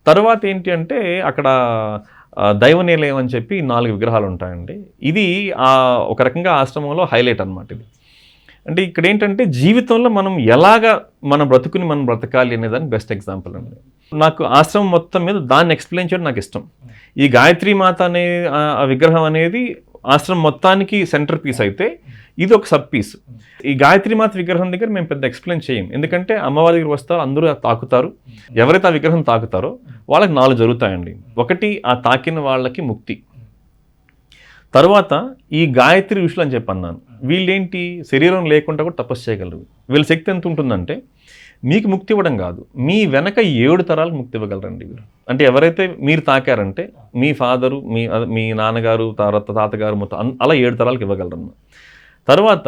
తర్వాత ఏంటి అంటే అక్కడ దైవ నిలయం అని చెప్పి 4 విగ్రహాలు ఉంటాయండి. ఇది ఒక రకంగా ఆశ్రమంలో హైలైట్ అనమాట ఇది. అంటే ఇక్కడ ఏంటంటే జీవితంలో మనం ఎలాగా మన బ్రతుకుని మనం బ్రతకాలి అనే దానికి బెస్ట్ ఎగ్జాంపుల్ అండి. నాకు ఆశ్రమం మొత్తం మీద దాన్ని ఎక్స్ప్లెయిన్ చేయడం నాకు ఇష్టం. ఈ గాయత్రి మాత అనే ఆ విగ్రహం అనేది ఆశ్రమం మొత్తానికి సెంటర్ పీస్ అయితే ఇది ఒక సబ్ పీస్. ఈ గాయత్రి మాత విగ్రహం దగ్గర మేము పెద్ద ఎక్స్ప్లెయిన్ చేయం, ఎందుకంటే అమ్మవారి దగ్గర వస్తారు, అందరూ తాకుతారు. ఎవరైతే ఆ విగ్రహం తాకుతారో వాళ్ళకి 4 జరుగుతాయండి. ఒకటి, ఆ తాకిన వాళ్ళకి ముక్తి. తర్వాత ఈ గాయత్రి ఋషులు అని చెప్పి అన్నాను, వీళ్ళేంటి శరీరం లేకుండా కూడా తపస్సు చేయగలరు. వీళ్ళ శక్తి ఎంత ఉంటుందంటే మీకు ముక్తి ఇవ్వడం కాదు, మీ వెనక 7 తరాలకు ముక్తి ఇవ్వగలరండి వీరు. అంటే ఎవరైతే మీరు తాకారంటే మీ ఫాదరు, మీ నాన్నగారు, తాతగారు మొత్తం అలా 7 తరాలకు ఇవ్వగలరన్నమాట. తర్వాత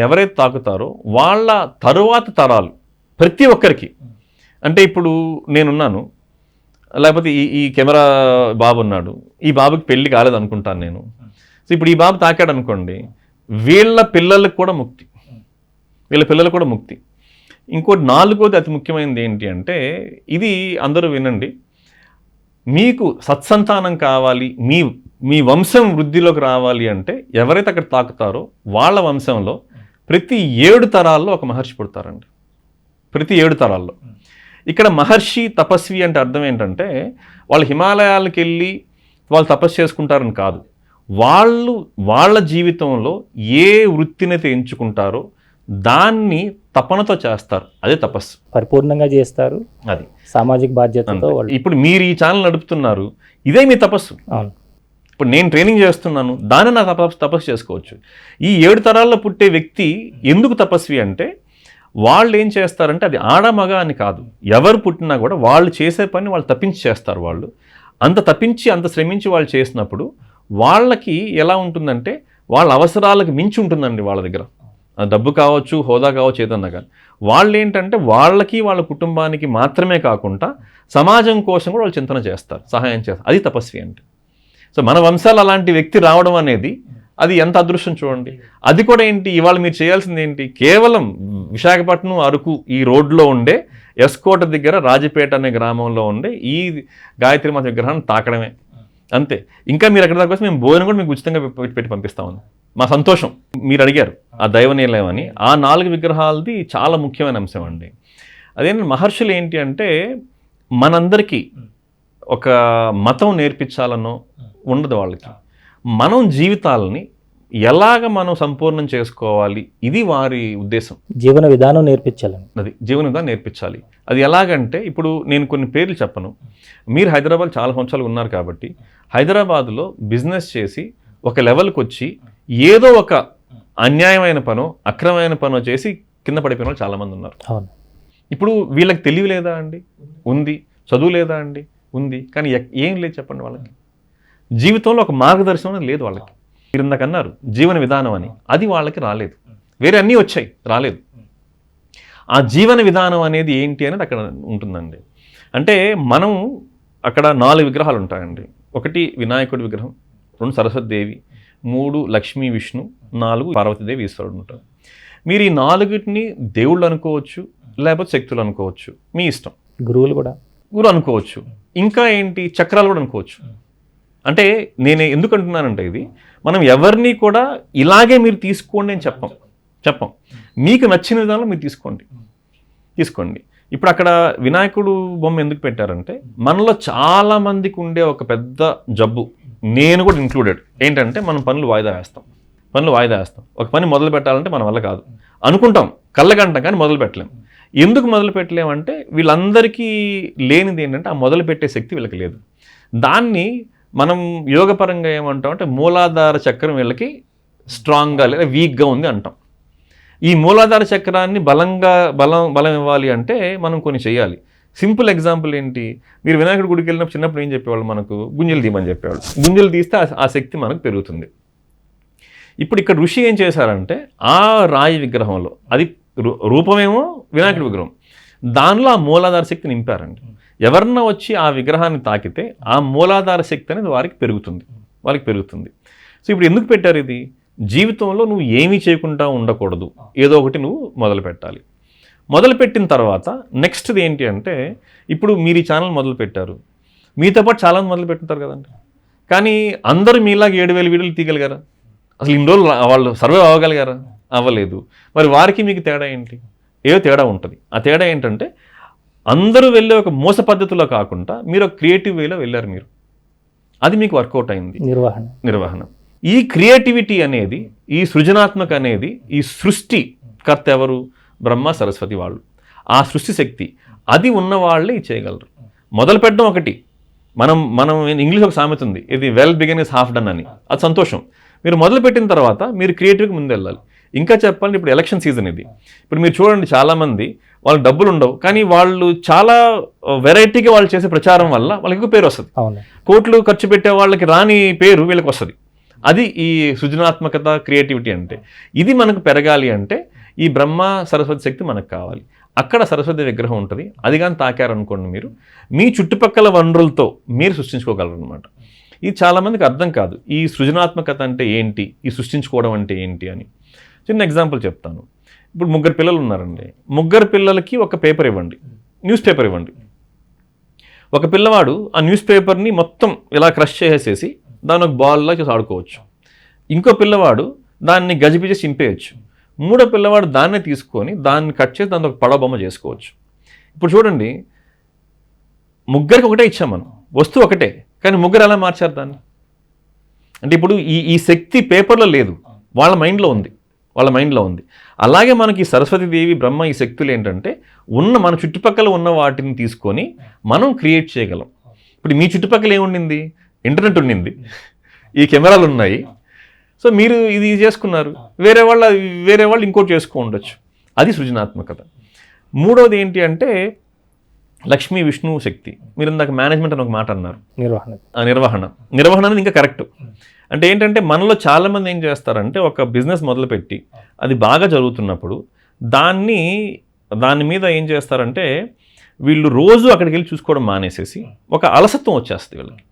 ఎవరైతే తాకుతారో వాళ్ళ తరువాత తరాలు ప్రతి ఒక్కరికి, అంటే ఇప్పుడు నేనున్నాను, లేకపోతే ఈ కెమెరా బాబు ఉన్నాడు, ఈ బాబుకి పెళ్లి కాలేదు అనుకుంటాను నేను. సో ఇప్పుడు ఈ బాబు తాకాడు అనుకోండి, వీళ్ళ పిల్లలకు కూడా ముక్తి, వీళ్ళ పిల్లలకు కూడా ముక్తి. ఇంకోటి 4వది అతి ముఖ్యమైనది ఏంటి అంటే, ఇది అందరూ వినండి, మీకు సత్సంతానం కావాలి, మీ వంశం వృద్ధిలోకి రావాలి అంటే ఎవరైతే అక్కడ తాకుతారో వాళ్ళ వంశంలో ప్రతి 7 తరాల్లో ఒక మహర్షి పుడతారండి. ప్రతి 7 తరాల్లో. ఇక్కడ మహర్షి తపస్వి అంటే అర్థం ఏంటంటే వాళ్ళు హిమాలయాలకు వెళ్ళి వాళ్ళు తపస్సు చేసుకుంటారని కాదు, వాళ్ళ జీవితంలో ఏ వృత్తినైతే ఎంచుకుంటారో దాన్ని తపనతో చేస్తారు, అదే తపస్సు. పరిపూర్ణంగా చేస్తారు, అది సామాజిక బాధ్యతతో. ఇప్పుడు మీరు ఈ ఛానల్ నడుపుతున్నారు, ఇదే మీ తపస్సు. అవును. ఇప్పుడు నేను ట్రైనింగ్ చేస్తున్నాను, దాన్ని నా తపస్సు చేసుకోవచ్చు. ఈ 7 తరాల్లో పుట్టే వ్యక్తి ఎందుకు తపస్వి అంటే వాళ్ళు ఏం చేస్తారంటే అది ఆడమగ అని కాదు, ఎవరు పుట్టినా కూడా వాళ్ళు చేసే పని వాళ్ళు తప్పించి చేస్తారు. వాళ్ళు అంత తప్పించి అంత శ్రమించి వాళ్ళు చేసినప్పుడు వాళ్ళకి ఎలా ఉంటుందంటే వాళ్ళ అవసరాలకు మించి ఉంటుందండి వాళ్ళ దగ్గర. డబ్బు కావచ్చు, హోదా కావచ్చు, ఏదన్నా కానీ వాళ్ళు ఏంటంటే వాళ్ళకి వాళ్ళ కుటుంబానికి మాత్రమే కాకుండా సమాజం కోసం కూడా వాళ్ళు చింతన చేస్తారు, సహాయం చేస్తారు. అది తపస్వి అంటే. సో మన వంశాలు అలాంటి వ్యక్తి రావడం అనేది అది ఎంత అదృష్టం చూడండి. అది కూడా ఏంటి, ఇవాళ మీరు చేయాల్సింది ఏంటి, కేవలం విశాఖపట్నం అరకు ఈ రోడ్లో ఉండే ఎస్కోట దగ్గర రాజపేట అనే గ్రామంలో ఉండే ఈ గాయత్రి మాత విగ్రహాన్ని తాకడమే, అంతే. ఇంకా మీరు ఎక్కడ దాకా మేము భోజనం కూడా మీకు ఉచితంగా పెట్టి పంపిస్తామని మా సంతోషం. మీరు అడిగారు ఆ దైవ నిలయం అని, ఆ 4 విగ్రహాలది చాలా ముఖ్యమైన అంశం అండి. అదేంటి మహర్షులు ఏంటి అంటే మనందరికీ ఒక మతం నేర్పించాలనో ఉండదు వాళ్ళకి, మనం జీవితాలని ఎలాగ మనం సంపూర్ణం చేసుకోవాలి ఇది వారి ఉద్దేశం. జీవన విధానం నేర్పించాలి, అది జీవన విధానం నేర్పించాలి. అది ఎలాగంటే ఇప్పుడు నేను కొన్ని పేర్లు చెప్పను, మీరు హైదరాబాద్ చాలా సంవత్సరాలు ఉన్నారు కాబట్టి హైదరాబాద్లో బిజినెస్ చేసి ఒక లెవెల్కి వచ్చి ఏదో ఒక అన్యాయమైన పనో అక్రమమైన పనో చేసి కింద పడిపోయిన వాళ్ళు చాలామంది ఉన్నారు. ఇప్పుడు వీళ్ళకి తెలివి లేదా అండి? ఉంది. చదువు లేదా అండి? ఉంది. కానీ ఏం లేదు చెప్పండి వాళ్ళకి. జీవితంలో ఒక మార్గదర్శనం అనేది లేదు వాళ్ళకి. మీరు ఇందాకన్నారు జీవన విధానం అని, అది వాళ్ళకి రాలేదు. వేరే అన్నీ వచ్చాయి, రాలేదు. ఆ జీవన విధానం అనేది ఏంటి అనేది అక్కడ ఉంటుందండి. అంటే మనం అక్కడ 4 విగ్రహాలు ఉంటాయండి. 1 వినాయకుడి విగ్రహం, 2 సరస్వతీదేవి, 3 లక్ష్మీ విష్ణు, 4 పార్వతీదేవి ఈశ్వరుడు ఉంటారు. మీరు ఈ 4టిని దేవుళ్ళు అనుకోవచ్చు, లేకపోతే శక్తులు అనుకోవచ్చు, మీ ఇష్టం. గురువు అనుకోవచ్చు. ఇంకా ఏంటి, చక్రాలు కూడా అనుకోవచ్చు. అంటే నేను ఎందుకు అంటున్నానంటే ఇది మనం ఎవరిని కూడా ఇలాగే మీరు తీసుకోండి అని చెప్పం. మీకు నచ్చిన విధానంలో మీరు తీసుకోండి. ఇప్పుడు అక్కడ వినాయకుడు బొమ్మ ఎందుకు పెట్టారంటే మనలో చాలా మందికి ఉండే ఒక పెద్ద జబ్బు, నేను కూడా ఇంక్లూడెడ్, ఏంటంటే మనం పనులు వాయిదా వేస్తాం. ఒక పని మొదలు పెట్టాలంటే మన వల్ల కాదు, అనుకుంటాం కళ్ళగంటాం కానీ మొదలు పెట్టలేం. ఎందుకు మొదలు పెట్టలేమంటే వీళ్ళందరికీ లేనిది ఏంటంటే ఆ మొదలు పెట్టే శక్తి వీళ్ళకి లేదు. దాన్ని మనం యోగపరంగా ఏమంటాం అంటే మూలాధార చక్రం వీళ్ళకి స్ట్రాంగ్గా లేదా వీక్గా ఉంది అంటాం. ఈ మూలాధార చక్రాన్ని బలం ఇవ్వాలి అంటే మనం కొన్ని చేయాలి. సింపుల్ ఎగ్జాంపుల్ ఏంటి, మీరు వినాయకుడి గుడికి వెళ్ళినప్పుడు చిన్నప్పుడు ఏం చెప్పేవాళ్ళు, మనకు గుంజలు తీయమని చెప్పేవాళ్ళు. గుంజలు తీస్తే ఆ శక్తి మనకు పెరుగుతుంది. ఇప్పుడు ఇక్కడ ఋషి ఏం చేశారంటే ఆ రాయి విగ్రహంలో, అది రూపమేమో వినాయకుడి విగ్రహం, దానిలో ఆ మూలాధార శక్తి నింపారండి. ఎవరన్నా వచ్చి ఆ విగ్రహాన్ని తాకితే ఆ మూలాధార శక్తి అనేది వాళ్ళకి పెరుగుతుంది. సో ఇప్పుడు ఎందుకు పెట్టారు ఇది, జీవితంలో నువ్వు ఏమీ చేయకుండా ఉండకూడదు, ఏదో ఒకటి నువ్వు మొదలు పెట్టాలి. మొదలుపెట్టిన తర్వాత నెక్స్ట్ది ఏంటి అంటే ఇప్పుడు మీరు ఈ ఛానల్ మొదలుపెట్టారు, మీతో పాటు చాలామంది మొదలుపెట్టుంటారు కదండి. కానీ అందరూ మీలాగా 7,000 వీడియోలు తీయగలిగారా? అసలు ఇన్ని రోజులు వాళ్ళు సర్వే అవ్వగలిగారా? అవ్వలేదు. మరి వారికి మీకు తేడా ఏంటి? ఏదో తేడా ఉంటుంది. ఆ తేడా ఏంటంటే అందరూ వెళ్ళే ఒక మోస పద్ధతిలో కాకుండా మీరు ఒక క్రియేటివ్ వేలో వెళ్ళారు. మీరు అది మీకు వర్కౌట్ అయింది. నిర్వహణ. ఈ క్రియేటివిటీ అనేది, ఈ సృజనాత్మక అనేది, ఈ సృష్టి కర్త ఎవరు? బ్రహ్మ సరస్వతి వాళ్ళు. ఆ సృష్టి శక్తి అది ఉన్న వాళ్ళే చేయగలరు. మొదలు పెట్టడం ఒకటి. మనం ఇంగ్లీష్ ఒక సామెత ఉంది, ఇది well begin is half done అని. అది సంతోషం. మీరు మొదలు పెట్టిన తర్వాత మీరు క్రియేటివ్గా ముందు వెళ్ళాలి. ఇంకా చెప్పాలంటే ఇప్పుడు ఎలక్షన్ సీజన్ ఇది. ఇప్పుడు మీరు చూడండి, చాలామంది వాళ్ళకి డబ్బులు ఉండవు, కానీ వాళ్ళు చాలా వెరైటీగా వాళ్ళు చేసే ప్రచారం వల్ల వాళ్ళకి ఎక్కువ పేరు వస్తుంది. కోట్లు ఖర్చు పెట్టే వాళ్ళకి రాని పేరు వీళ్ళకి వస్తుంది. అది ఈ సృజనాత్మకత, క్రియేటివిటీ అంటే. ఇది మనకు పెరగాలి అంటే ఈ బ్రహ్మ సరస్వతి శక్తి మనకు కావాలి. అక్కడ సరస్వతి విగ్రహం ఉంటుంది. అది కానీ తాకారనుకోండి, మీరు మీ చుట్టుపక్కల వనరులతో మీరు సృష్టించుకోగలరు అనమాట. ఇది చాలామందికి అర్థం కాదు. ఈ సృజనాత్మకత అంటే ఏంటి, ఈ సృష్టించుకోవడం అంటే ఏంటి అని. చిన్న ఎగ్జాంపుల్ చెప్తాను. ఇప్పుడు 3 పిల్లలు ఉన్నారండి. 3 పిల్లలకి ఒక పేపర్ ఇవ్వండి, న్యూస్ పేపర్ ఇవ్వండి. ఒక పిల్లవాడు ఆ న్యూస్ పేపర్ని మొత్తం ఇలా క్రష్ చేసేసి దాన్ని ఒక బాల్లా చేసి ఆడుకోవచ్చు. ఇంకో పిల్లవాడు దాన్ని గజిబిజి చింపేయచ్చు. 3వ పిల్లవాడు దాన్నే తీసుకొని దాన్ని కట్ చేసి దాన్ని ఒక పడవ బొమ్మ చేసుకోవచ్చు. ఇప్పుడు చూడండి, 3కి ఒకటే ఇచ్చాం మనం, వస్తువు ఒకటే, కానీ 3 ఎలా మార్చారు దాన్ని? అంటే ఇప్పుడు ఈ శక్తి పేపర్లో లేదు, వాళ్ళ మైండ్లో ఉంది. అలాగే మనకి సరస్వతీదేవి, బ్రహ్మ, ఈ శక్తులు ఏంటంటే మన చుట్టుపక్కల ఉన్న వాటిని తీసుకొని మనం క్రియేట్ చేయగలం. ఇప్పుడు మీ చుట్టుపక్కల ఏముండింది? ఇంటర్నెట్ ఉండింది, ఈ కెమెరాలు ఉన్నాయి. సో మీరు ఇది చేసుకున్నారు, వేరే వాళ్ళు ఇంకోటి చేసుకో ఉండొచ్చు. అది సృజనాత్మకత. 3వది ఏంటి అంటే లక్ష్మీ, విష్ణు శక్తి. మీరు ఇందాక మేనేజ్మెంట్ అని ఒక మాట అన్నారు, నిర్వహణ అనేది ఇంకా కరెక్ట్. అంటే ఏంటంటే మనలో చాలామంది ఏం చేస్తారంటే ఒక బిజినెస్ మొదలుపెట్టి అది బాగా జరుగుతున్నప్పుడు దాని మీద ఏం చేస్తారంటే వీళ్ళు రోజు అక్కడికి వెళ్ళి చూసుకోవడం మానేసేసి ఒక అలసత్వం వచ్చేస్తుంది వీళ్ళకి,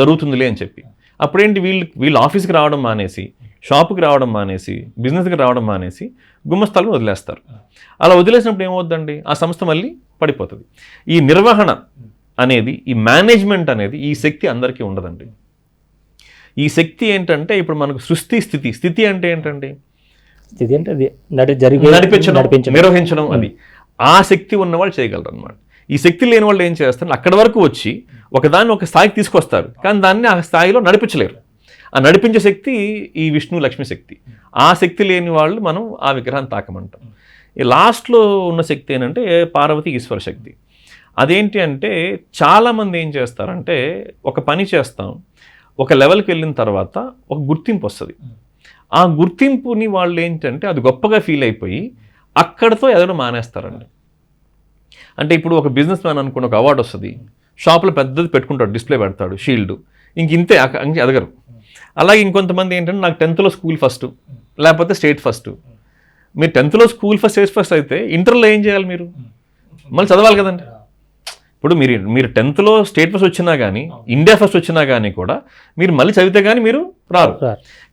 జరుగుతుందిలే అని చెప్పి. అప్పుడేంటి, వీళ్ళు ఆఫీస్కి రావడం మానేసి, షాపుకి రావడం మానేసి, బిజినెస్కి రావడం మానేసి గుమ్మస్థాలను వదిలేస్తారు. అలా వదిలేసినప్పుడు ఏమవుద్దండి, ఆ సంస్థ మళ్ళీ పడిపోతుంది. ఈ నిర్వహణ అనేది, ఈ మేనేజ్మెంట్ అనేది, ఈ శక్తి అందరికీ ఉండదండి. ఈ శక్తి ఏంటంటే ఇప్పుడు మనకు స్థితి అంటే ఏంటండి? స్థితి అంటే నిర్వహించడం. అది ఆ శక్తి ఉన్న వాళ్ళు చేయగలరు అనమాట. ఈ శక్తి లేని వాళ్ళు ఏం చేస్తారు, అక్కడి వరకు వచ్చి ఒకదాన్ని ఒక స్థాయికి తీసుకొస్తారు, కానీ దాన్ని ఆ స్థాయిలో నడిపించలేరు. ఆ నడిపించే శక్తి ఈ విష్ణు, లక్ష్మి శక్తి. ఆ శక్తి లేని వాళ్ళు మనం ఆ విగ్రహాన్ని తాకమంటాం. ఈ లాస్ట్లో ఉన్న శక్తి ఏంటంటే పార్వతి, ఈశ్వర శక్తి. అదేంటి అంటే చాలామంది ఏం చేస్తారంటే ఒక పని చేస్తాం, ఒక లెవెల్కి వెళ్ళిన తర్వాత ఒక గుర్తింపు వస్తుంది. ఆ గుర్తింపుని వాళ్ళు ఏంటంటే అది గొప్పగా ఫీల్ అయిపోయి అక్కడితో ఎదగడం మానేస్తారండి. అంటే ఇప్పుడు ఒక బిజినెస్ మ్యాన్ అనుకున్న ఒక అవార్డు వస్తుంది, షాప్లో పెద్దది పెట్టుకుంటాడు, డిస్ప్లే పెడతాడు, షీల్డ్, ఇంతే ఎదగరు. అలాగే ఇంకొంతమంది ఏంటంటే నాకు 10th స్కూల్ ఫస్ట్, లేకపోతే స్టేట్ ఫస్ట్. మీరు 10th school first, state first అయితే ఇంటర్లో ఏం చేయాలి? మీరు మళ్ళీ చదవాలి కదండి. ఇప్పుడు మీరు 10th స్టేట్ ఫస్ట్ వచ్చినా కానీ, ఇండియా ఫస్ట్ వచ్చినా కానీ కూడా మీరు మళ్ళీ చదివితే కానీ మీరు రారు.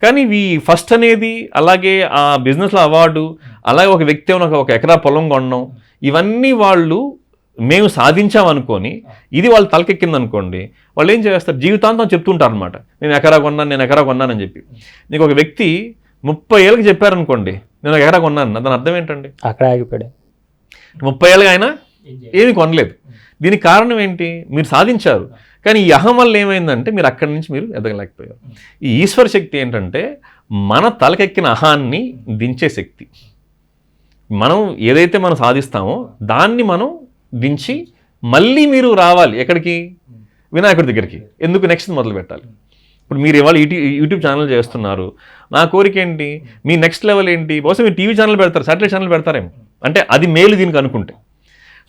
కానీ ఈ ఫస్ట్ అనేది, అలాగే ఆ బిజినెస్లో అవార్డు, అలాగే ఒక వ్యక్తి ఒక ఎకరా పొలం కొనడం, ఇవన్నీ వాళ్ళు మేము సాధించామనుకొని ఇది వాళ్ళు తలకెక్కింది అనుకోండి, వాళ్ళు ఏం చేస్తారు, జీవితాంతం చెప్తుంటారు అనమాట, నేను ఎకరా కొన్నానని చెప్పి. నీకు ఒక వ్యక్తి 30 ఏళ్ళకి చెప్పారనుకోండి, నేను ఎకరా కొన్నాను, దాని అర్థం ఏంటండి? అక్కడ ఆగిపోయాడు. 30 ఏళ్ళకి ఆయన ఏమీ కొనలేదు. దీనికి కారణం ఏంటి? మీరు సాధించారు, కానీ ఈ అహం వల్ల ఏమైందంటే మీరు అక్కడి నుంచి మీరు ఎదగలేకపోయారు. ఈ ఈశ్వర శక్తి ఏంటంటే మన తలకెక్కిన అహాన్ని దించే శక్తి. మనం ఏదైతే మనం సాధిస్తామో దాన్ని మనం దించి మళ్ళీ మీరు రావాలి ఎక్కడికి? వినాయకుడి దగ్గరికి. ఎందుకు? నెక్స్ట్ మొదలు పెట్టాలి. ఇప్పుడు మీరు ఇవాళ యూట్యూబ్ ఛానల్ చేస్తున్నారు, నా కోరిక ఏంటి, మీ నెక్స్ట్ లెవెల్ ఏంటి? బహుశా మీరు టీవీ ఛానల్ పెడతారు, శాటిలైట్ ఛానల్ పెడతారేమో, అంటే అది మేలు దీనికి అనుకుంటే.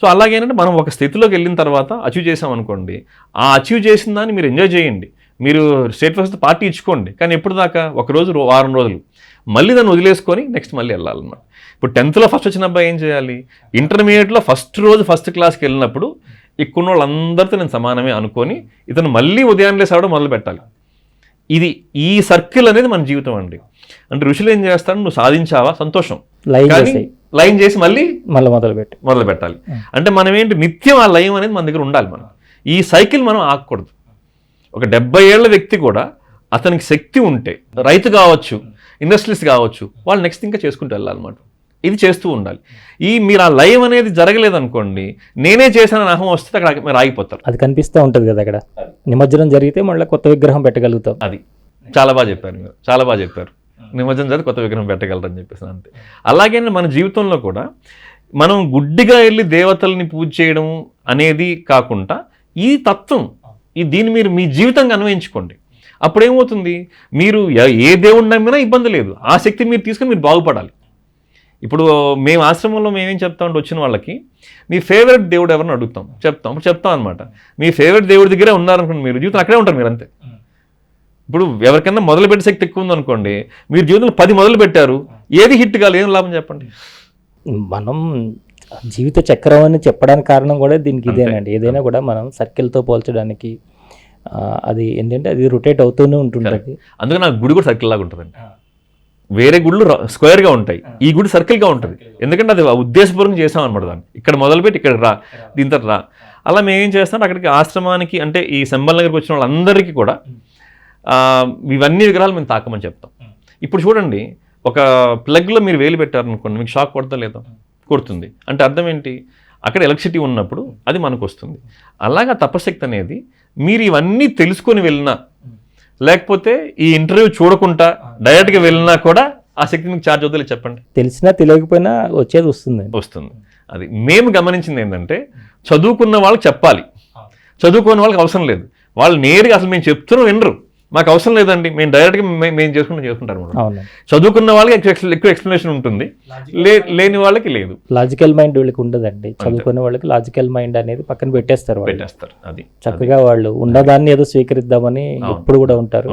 సో అలాగేనంటే మనం ఒక స్థితిలోకి వెళ్ళిన తర్వాత అచీవ్ చేసామనుకోండి, ఆ అచీవ్ చేసిన దాన్ని మీరు ఎంజాయ్ చేయండి, మీరు స్టేట్ ఫస్ట్ పార్టీ ఇచ్చుకోండి, కానీ ఎప్పుడు దాకా? ఒక రోజు, వారం రోజులు, మళ్ళీ దాన్ని వదిలేసుకొని నెక్స్ట్ మళ్ళీ వెళ్ళాలన్నమాట. ఇప్పుడు 10th ఫస్ట్ వచ్చిన అబ్బాయి ఏం చేయాలి? ఇంటర్మీడియట్లో ఫస్ట్ క్లాస్కి వెళ్ళినప్పుడు ఇక్కడున్న వాళ్ళందరితో నేను సమానమే అనుకొని ఇతను మళ్ళీ ఉదయం లేసావడం మొదలు పెట్టాలి. ఈ సర్కిల్ అనేది మన జీవితం అండి. అంటే ఋషులు ఏం చేస్తారు, నువ్వు సాధించావా, సంతోషం, లైన్ కానీ చేసాయి లైన్ చేసి మళ్ళీ మళ్ళీ మొదలుపెట్టి మొదలు పెట్టాలి. అంటే మనం ఏంటి నిత్యం ఆ లయం అనేది మన దగ్గర ఉండాలి. మనం ఈ సైకిల్ మనం ఆగకూడదు. ఒక 70 ఏళ్ల వ్యక్తి కూడా అతనికి శక్తి ఉంటే, రైతు కావచ్చు, ఇండస్ట్రియలిస్ట్ కావచ్చు, వాళ్ళు నెక్స్ట్ ఇంకా చేసుకుంటూ వెళ్ళాలన్నమాట. ఇది చేస్తూ ఉండాలి. మీరు ఆ లయం అనేది జరగలేదనుకోండి, నేనే చేశానని అహం వస్తే అక్కడ మీరు ఆగిపోతారు. అది కనిపిస్తూ ఉంటుంది కదా అక్కడ. నిమజ్జనం జరిగితే మళ్ళీ కొత్త విగ్రహం పెట్టగలుగుతాం. అది చాలా బాగా చెప్పారు మీరు, చాలా బాగా చెప్పారు. నిమజ్జనం జరిగి కొత్త విగ్రహం పెట్టగలరని చెప్పేసి అంతే. అలాగే మన జీవితంలో కూడా మనం గుడ్డిగా వెళ్ళి దేవతల్ని పూజ చేయడం అనేది కాకుండా ఈ తత్వం దీన్ని మీరు మీ జీవితంగా అన్వయించుకోండి. అప్పుడేమవుతుంది, మీరు ఏ దేవుడిని నమ్మినా ఇబ్బంది లేదు. ఆ శక్తి మీరు తీసుకొని మీరు బాగుపడాలి. ఇప్పుడు మేము ఆశ్రమంలో మేమేం చెప్తామంటే వచ్చిన వాళ్ళకి మీ ఫేవరెట్ దేవుడు ఎవరిని అడుగుతాం, చెప్తాం అనమాట. మీ ఫేవరెట్ దేవుడి దగ్గరే ఉన్నారనుకోండి, మీరు జీవితం అక్కడే ఉంటారు మీరు అంతే. ఇప్పుడు ఎవరికైనా మొదలుపెట్టే శక్తి ఎక్కువ ఉందనుకోండి, మీరు జీవితంలో 10 మొదలు పెట్టారు, ఏది హిట్ కాదు, ఏం లాభం చెప్పండి. మనం జీవిత చక్రం అని చెప్పడానికి కారణం కూడా దీనికి ఇదేనండి. ఏదైనా కూడా మనం సర్కిల్తో పోల్చడానికి అది ఏంటంటే అది రొటేట్ అవుతూనే ఉంటుంటుంది. అందుకే నా గుడి కూడా సర్కిల్ లాగా ఉంటుందండి. వేరే గుళ్ళు స్క్వేర్గా ఉంటాయి, ఈ గుడి సర్కిల్గా ఉంటుంది. ఎందుకంటే అది ఉద్దేశపూర్వకంగా చేసాం అనమాట. దాన్ని ఇక్కడ మొదలుపెట్టి ఇక్కడ రా, దీంతో రా. అలా మేమేం చేస్తాం, అక్కడికి ఆశ్రమానికి అంటే ఈ సంబల్ నగర్కి వచ్చిన వాళ్ళందరికీ కూడా ఇవన్నీ విగ్రహాలు మేము తాకమని చెప్తాం. ఇప్పుడు చూడండి, ఒక ప్లగ్లో మీరు వేలు పెట్టారనుకోండి, మీకు షాక్ కొడతా లేదా? కొడుతుంది. అంటే అర్థం ఏంటి, అక్కడ ఎలక్ట్రిసిటీ ఉన్నప్పుడు అది మనకు వస్తుంది. అలాగా తపశక్తి అనేది మీరు ఇవన్నీ తెలుసుకొని వెళ్ళినా, లేకపోతే ఈ ఇంటర్వ్యూ చూడకుండా డైరెక్ట్గా వెళ్ళినా కూడా ఆ శక్తి మీకు ఛార్జ్ అవుతుంది చెప్పండి. తెలిసినా తెలియకపోయినా వచ్చేది వస్తుంది. అది మేము గమనించింది ఏంటంటే, చదువుకున్న వాళ్ళకి చెప్పాలి, చదువుకున్న వాళ్ళకి అవసరం లేదు. వాళ్ళు నేరుగా అసలు మేము చెప్తున్నాం వినరు, మాకు అవసరం లేదండి, మేము డైరెక్ట్గా మేము చేసుకుంటారు. చదువుకున్న వాళ్ళకి ఎక్కువ ఎక్స్ప్లెనేషన్ ఉంటుంది, లేని వాళ్ళకి లేదు. లాజికల్ మైండ్ వీళ్ళకి ఉండదండి. చదువుకునే వాళ్ళకి లాజికల్ మైండ్ అనేది పక్కన పెట్టేస్తారు. అది చక్కగా వాళ్ళు ఉన్నదాన్ని ఏదో స్వీకరిద్దామని ఎప్పుడు కూడా ఉంటారు.